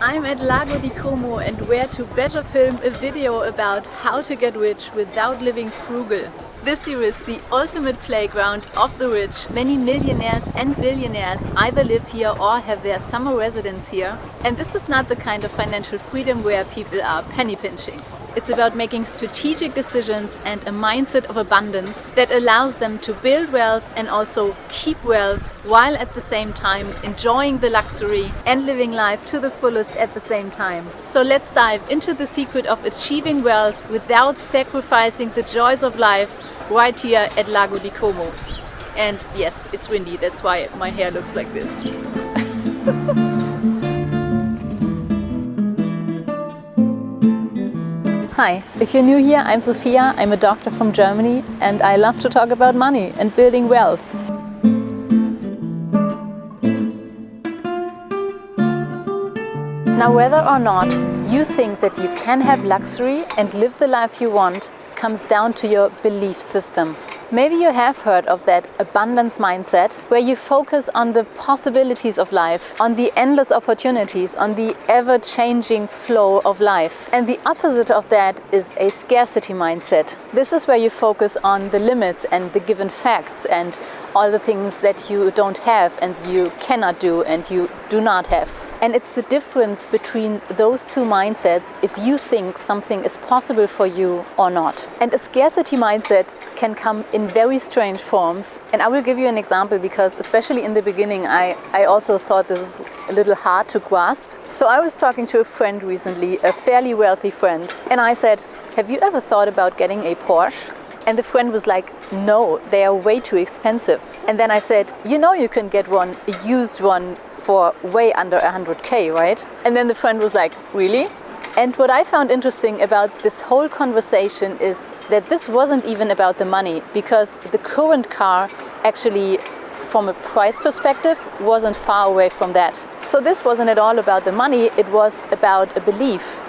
I'm at Lago di Como and where to better film a video about how to get rich without living frugal. This here is the ultimate playground of the rich. Many millionaires and billionaires either live here or have their summer residence here. And this is not the kind of financial freedom where people are penny pinching. It's about making strategic decisions and a mindset of abundance that allows them to build wealth and also keep wealth while at the same time enjoying the luxury and living life to the fullest at the same time. So let's dive into the secret of achieving wealth without sacrificing the joys of life right here at Lago di Como. And yes, it's windy, that's why my hair looks like this. Hi, if you're new here, I'm Sophia, I'm a doctor from Germany and I love to talk about money and building wealth. Now, whether or not you think that you can have luxury and live the life you want comes down to your belief system. Maybe you have heard of that abundance mindset where you focus on the possibilities of life, on the endless opportunities, on the ever-changing flow of life. And the opposite of that is a scarcity mindset. This is where you focus on the limits and the given facts and all the things that you don't have and you cannot do and you do not have. And it's the difference between those two mindsets if you think something is possible for you or not. And a scarcity mindset can come in very strange forms. And I will give you an example because especially in the beginning I also thought this is a little hard to grasp. So I was talking to a friend recently, a fairly wealthy friend, and I said, have you ever thought about getting a Porsche? And the friend was like, no, they are way too expensive. And then I said, you know you can get one, a used one, for way under 100k, right? And then the friend was like, really? And what I found interesting about this whole conversation is that this wasn't even about the money, because the current car actually, from a price perspective, wasn't far away from that. So this wasn't at all about the money, it was about a belief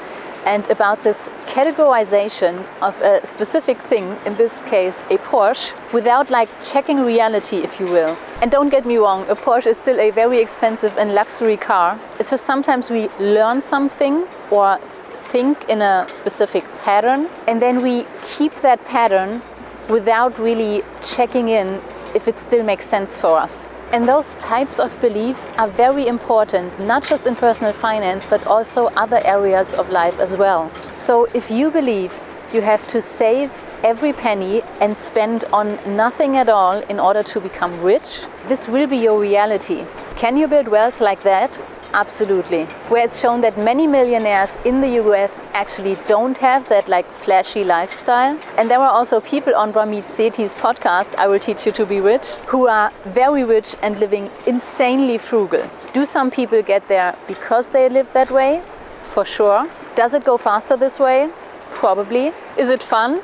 and about this categorization of a specific thing, in this case a Porsche, without like checking reality, if you will. And don't get me wrong, a Porsche is still a very expensive and luxury car. It's just sometimes we learn something or think in a specific pattern and then we keep that pattern without really checking in if it still makes sense for us. And those types of beliefs are very important, not just in personal finance, but also other areas of life as well. So if you believe you have to save every penny and spend on nothing at all in order to become rich, this will be your reality. Can you build wealth like that? Absolutely. Where it's shown that many millionaires in the US actually don't have that like flashy lifestyle. And there are also people on Ramit Sethi's podcast, I Will Teach You to Be Rich, who are very rich and living insanely frugal. Do some people get there because they live that way? For sure. Does it go faster this way? Probably. Is it fun?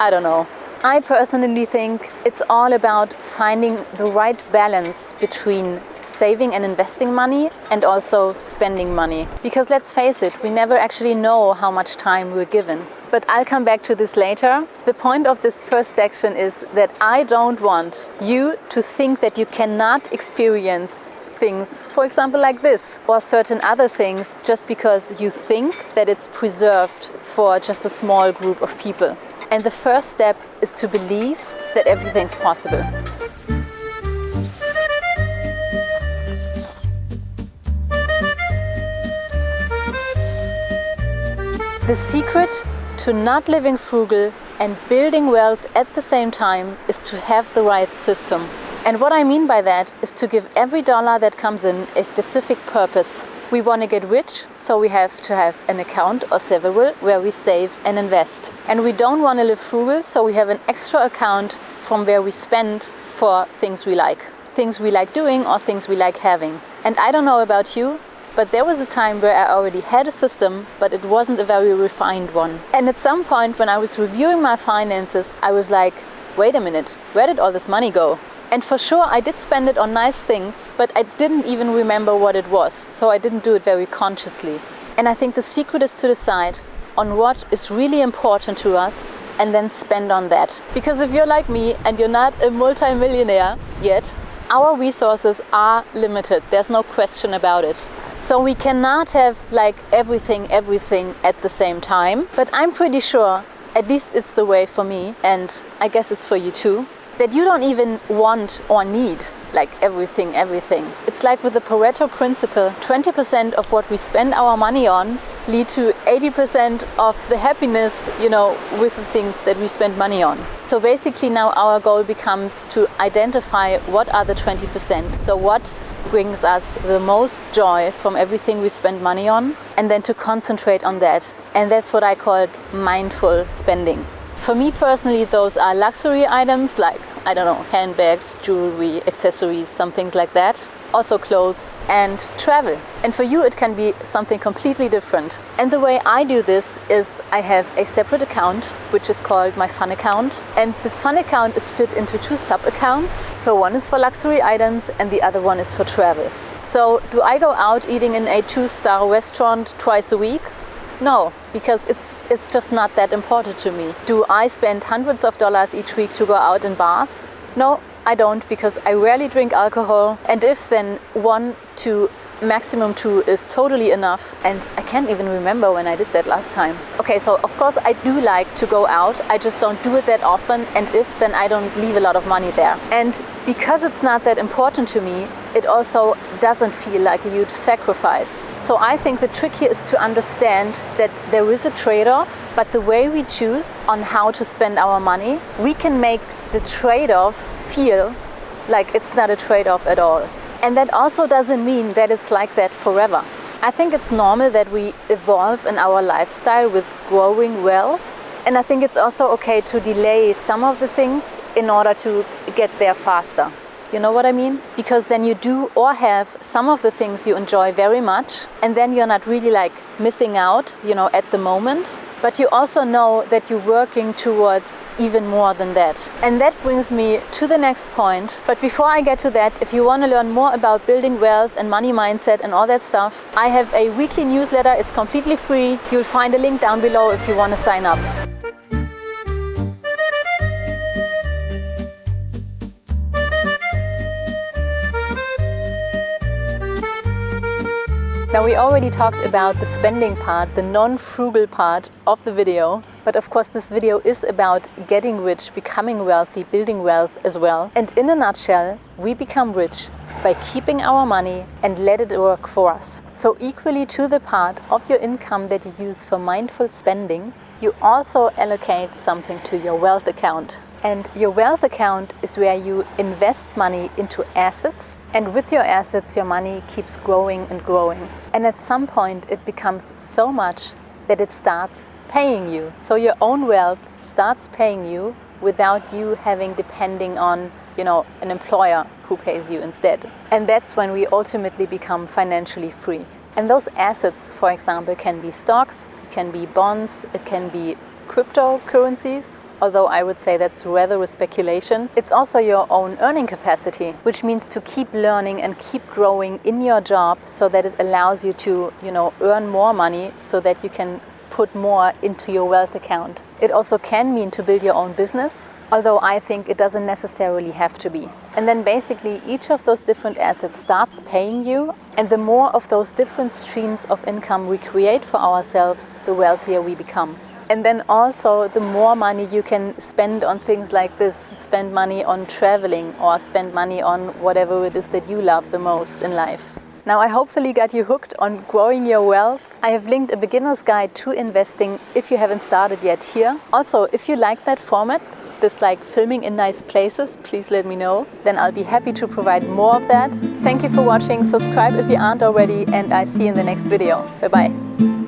I don't know. I personally think it's all about finding the right balance between saving and investing money and also spending money. Because let's face it, we never actually know how much time we're given. But I'll come back to this later. The point of this first section is that I don't want you to think that you cannot experience things, for example, like this, or certain other things, just because you think that it's preserved for just a small group of people. And the first step is to believe that everything's possible. The secret to not living frugal and building wealth at the same time is to have the right system. And what I mean by that is to give every dollar that comes in a specific purpose. We want to get rich, so we have to have an account or several where we save and invest. And we don't want to live frugal, so we have an extra account from where we spend for things we like doing or things we like having. And I don't know about you, but there was a time where I already had a system, but it wasn't a very refined one. And at some point when I was reviewing my finances, I was like, wait a minute, where did all this money go? And for sure I did spend it on nice things, but I didn't even remember what it was, so I didn't do it very consciously. And I think the secret is to decide on what is really important to us and then spend on that. Because if you're like me and you're not a multi-millionaire yet, our resources are limited, there's no question about it. So we cannot have like everything at the same time. But I'm pretty sure, at least it's the way for me, and I guess it's for you too, that you don't even want or need like everything. It's like with the Pareto principle, 20% of what we spend our money on lead to 80% of the happiness, with the things that we spend money on. So basically now our goal becomes to identify what are the 20%. So what brings us the most joy from everything we spend money on, and then to concentrate on that. And that's what I call mindful spending. For me personally, those are luxury items like, I don't know, handbags, jewelry, accessories, some things like that. Also clothes and travel. And for you it can be something completely different. And the way I do this is I have a separate account which is called my fun account. And this fun account is split into 2 sub-accounts. So one is for luxury items and the other one is for travel. So do I go out eating in a 2-star restaurant twice a week? No, because it's just not that important to me. Do I spend hundreds of dollars each week to go out in bars? No, I don't, because I rarely drink alcohol, and if then 1 to maximum 2 is totally enough, and I can't even remember when I did that last time. Okay, so of course I do like to go out, I just don't do it that often, and if then I don't leave a lot of money there. And because it's not that important to me, it also doesn't feel like a huge sacrifice. So I think the trick here is to understand that there is a trade-off, but the way we choose on how to spend our money, we can make the trade-off feel like it's not a trade-off at all. And that also doesn't mean that it's like that forever. I think it's normal that we evolve in our lifestyle with growing wealth. And I think it's also okay to delay some of the things in order to get there faster. You know what I mean? Because then you do or have some of the things you enjoy very much, and then you're not really like missing out, at the moment. But you also know that you're working towards even more than that. And that brings me to the next point. But before I get to that, if you want to learn more about building wealth and money mindset and all that stuff, I have a weekly newsletter. It's completely free. You'll find a link down below if you want to sign up. Now we already talked about the spending part, the non-frugal part of the video. But of course this video is about getting rich, becoming wealthy, building wealth as well. And in a nutshell, we become rich by keeping our money and let it work for us. So equally to the part of your income that you use for mindful spending, you also allocate something to your wealth account. And your wealth account is where you invest money into assets, and with your assets your money keeps growing and growing. And at some point it becomes so much that it starts paying you. So your own wealth starts paying you without you having depending on, an employer who pays you instead. And that's when we ultimately become financially free. And those assets, for example, can be stocks, it can be bonds, it can be cryptocurrencies. Although I would say that's rather a speculation. It's also your own earning capacity, which means to keep learning and keep growing in your job so that it allows you to, earn more money so that you can put more into your wealth account. It also can mean to build your own business, although I think it doesn't necessarily have to be. And then basically each of those different assets starts paying you, and the more of those different streams of income we create for ourselves, the wealthier we become. And then also the more money you can spend on things like this, spend money on traveling or spend money on whatever it is that you love the most in life. Now I hopefully got you hooked on growing your wealth. I have linked a beginner's guide to investing if you haven't started yet here. Also, if you like that format, this like filming in nice places, please let me know. Then I'll be happy to provide more of that. Thank you for watching, subscribe if you aren't already, and I see you in the next video. Bye bye.